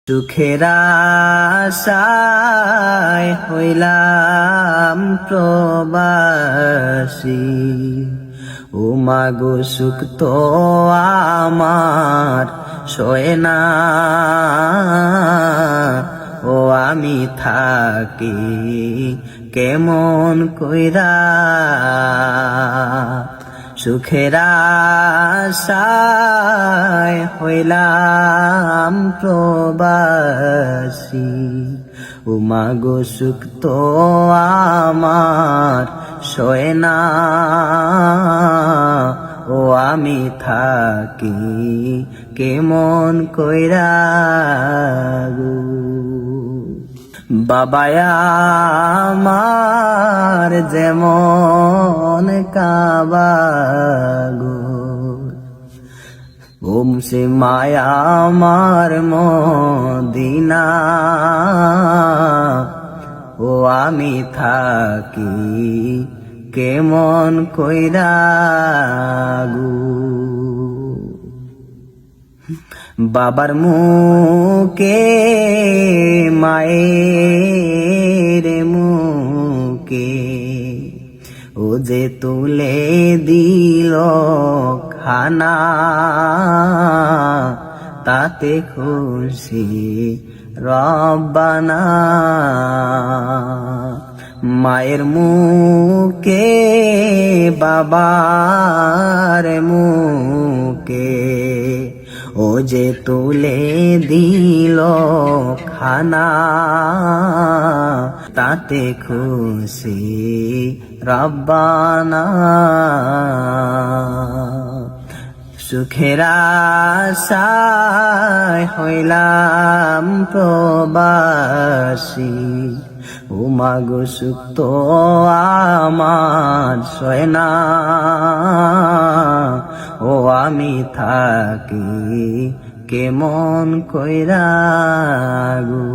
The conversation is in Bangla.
সুখের আশায় হইলাম প্রবাসী, ও মাগো সুখ তো আমার সয় না, ও আমি থাকি কেমন কইরা। সুখের আশায় হইলাম প্রবাসী, ও মাগো সুখ তো আমার সয় না, ও আমি থাকি কেমন কইরা গো। বাবা আমার যেমন কাবা গো, ওম সে মায়া আমার মদিনা, ও আমি থাকি কেমন কইরা গো। বাবার মুখে মায়ের মুখে ও যে তুলে দিল খানা, তাতে খুশি রব্বানা। মায়ের মুখে বাবার মুখে ও যে তুলে দিল খানা, তাতে খুশি রব্বানা। সুখের আশায় হইলাম প্রবাসী, ও মাগো সুখ তো আমার সয় না, ও আমি থাকি কেমন কইরা গো।